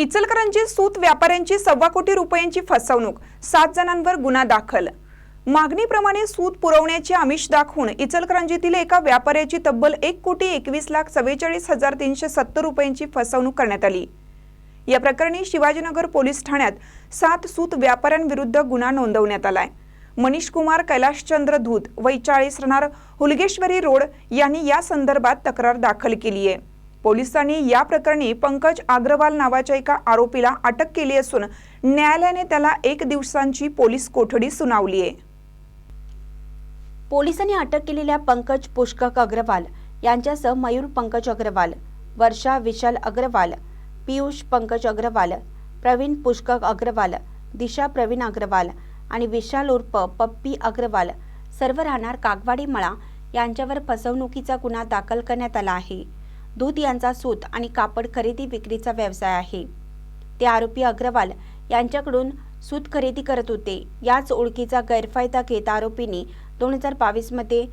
इचलकरंजी सूत व्यापाऱ्यांची 1.25 कोटी रुपयांची फसवणूक, 7 जणांवर गुन्हा दाखल। मागणीप्रमाणे सूत पुरवण्याचे आमिष दाखवून इचलकरंजीतील एका व्यापाऱ्याची तब्बल 1,21,44,370 रुपयांची फसवणूक करण्यात आली। या प्रकरणी शिवाजीनगर पोलीस ठाण्यात 7 सूत व्यापाऱ्यांविरुद्ध गुन्हा नोंदवण्यात आलाय। मनीष कुमार कैलाशचंद्र धूत वय 40 राहणार हुलगेश्वरी रोड यांनी या संदर्भात तक्रार दाखल केली आहे। पोलिसांनी या प्रकरणी पंकज अग्रवाल नावाच्या एका आरोपीला अटक केली असून न्यायालयाने त्याला 1 दिवसांची पोलीस कोठडी सुनावली आहे। पोलिसांनी अटक केलेल्या पंकज पुष्कक अग्रवाल यांच्यासह मयूर पंकज अग्रवाल, वर्षा विशाल अग्रवाल, पीयूष पंकज अग्रवाल, प्रवीण पुष्कक अग्रवाल, दिशा प्रवीण अग्रवाल आणि विशाल उर्फ पप्पी अग्रवाल सर्व राहणार कागवाडी मळा यांच्यावर फसवणुकीचा गुन्हा दाखल करण्यात आला आहे। धूत यांचा सूत आणि कापड खरेदी विक्रीचा व्यवसाय आहे। ते आरोपी अग्रवाल यांच्याकडून सूत खरेदी करत होते। याच ओळखीचा गैरफायदा घेत आरोपींनी 2022 मध्ये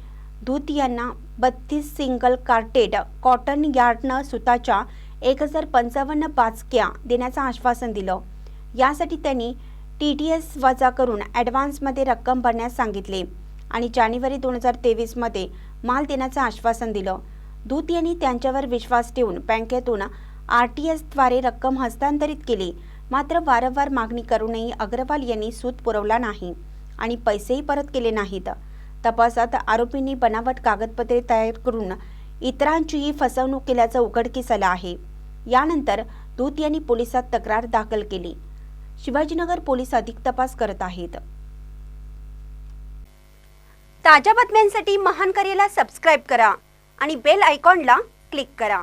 धूत यांना 32 सिंगल कार्टेड कॉटन यार्न सुताच्या 1055 बाचक्या देण्याचं आश्वासन दिलं। यासाठी त्यांनी TDS वजा करून ॲडव्हान्समध्ये रक्कम भरण्यास सांगितले आणि जानेवारी 2023 मध्ये माल देण्याचं आश्वासन दिलं। धूत यांनी त्यांच्यावर विश्वास ठेवून बँकेतून RTS द्वारे रक्कम हस्तांतरित केली। मात्र वारंवार मागणी करूनही अग्रवाल यांनी सूत पुरवला नाही आणि पैसेही परत केले नाहीत। तपासात आरोपींनी बनावट कागदपत्रे तयार करून इतरांचीही फसवणूक केल्याचं उघडकीस आलं आहे। यानंतर धूत यांनी पोलिसात तक्रार दाखल केली। शिवाजीनगर पोलीस अधिक तपास करत आहेत। ताज्या बातम्यांसाठी महान करेला सबस्क्राइब करा आणि बेल आयकॉनला क्लिक करा।